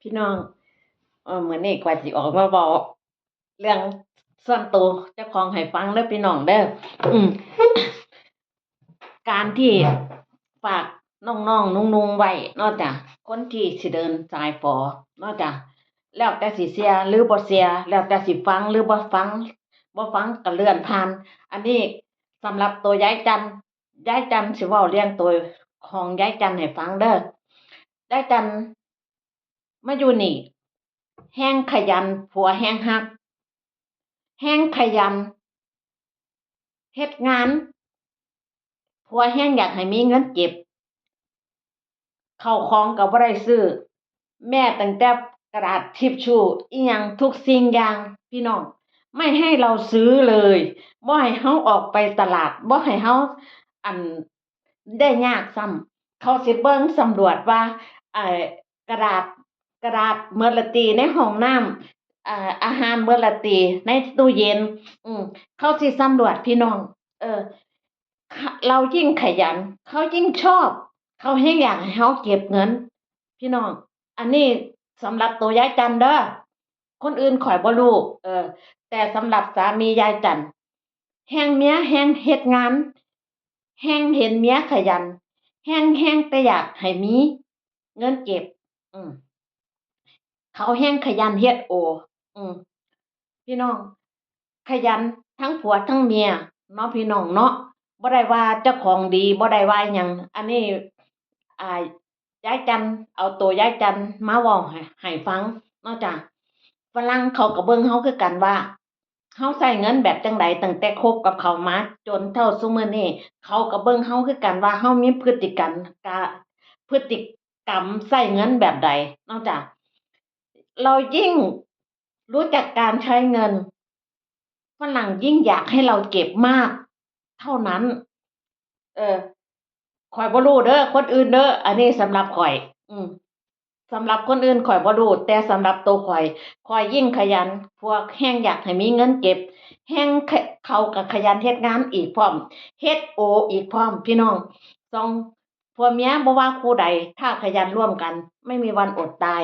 พี่น้องมื้อนี้กว่าสิออกมาเว้าเรื่องส่วนตัวเจ้าของให้ฟังเด้อพี่น้องเด้ออืมการที่ฝากน้องๆนุ่งๆไว้เนาะจ้ะคนที่สิเดินสายฝอเนาะจ้ะแล้วแต่สิเชื่อหรือบ่เชื่อแล้วแต่สิฟังหรือบ่ฟังก็เลื่อนผ่านอันนี้สำหรับตัวยายจันยายจันสิเว้าเรื่องตัวของยายจันให้ฟังเด้อยายจันมาอยู่นี่แฮ่งขยันผัวแฮ่งรัก แฮ่งขยันเฮ็ดงานผัวแฮ่งอยากให้มีเงินเก็บข้าวของก็บ่ได้ซื้อแม้ตั้งแต่กระดาษทิชชู่อิหยังทุกสิ่งอย่างพี่น้องไม่ให้เราซื้อเลยบ่ให้เราออกไปตลาดบ่ให้เราอันได้ยากซ้ำเขาสิเบิ่งสำรวจว่าไอ้กระดาษเบิดละติในห้องน้ำอาหารเบิดละติในตู้เย็นอืมเขาสิสำรวจพี่น้องเออ เรายิ่งขยันเขายิ่งชอบเขาแฮ่งอยากให้เราเก็บเงินพี่น้องอันนี้สำหรับตัวยายจันเด้อคนอื่นข้อยบ่รู้แต่สำหรับสามียายจันแฮ่งเมียแฮ่งเฮ็ดงานแฮ่งเห็นเมียขยันแฮ่งแต่อยากให้มีเงินเก็บอืมเขาแฮ่งขยันเฮ็ดอืมพี่น้องขยันทั้งผัวทั้งเมียเนาะพี่น้องเนาะ บ่ได้ว่าเจ้าของดีบ่ได้ว่าหยังอันนี้อ่ายายจันทร์เอาตัวยายจันทร์มาเว้าให้ฟังเนาะจ้ะฝรั่งเขาก็เบิ่งเราคือกันว่าเราใช้เงินแบบจั่งใดตั้งแต่คบกับเขามาจนเท่าซุมื้อนี้เขาก็เบิ่งเราคือกันว่าเรามีพฤติกรรมพฤติกรรมใช้เงินแบบใดเนาะจ้ะเรายิ่งรู้จักการใช้เงินฝรั่งยิ่งอยากให้เราเก็บมากเท่านั้น เออข้อยบ่รู้เด้อคนอื่นเด้ออันนี้สำหรับข้อยอืมสำหรับคนอื่นข้อยบ่รู้แต่สำหรับตัวข้อยยิ่งขยันพวกแฮ่งอยากให้มีเงินเก็บแฮ่งเขาก็ขยันเฮ็ดงานอีกพร้อมเฮ็ดโออีกพร้อมพี่น้องสองผัวเมียบ่ว่าคู่ใดถ้าขยันร่วมกันไม่มีวันอดตาย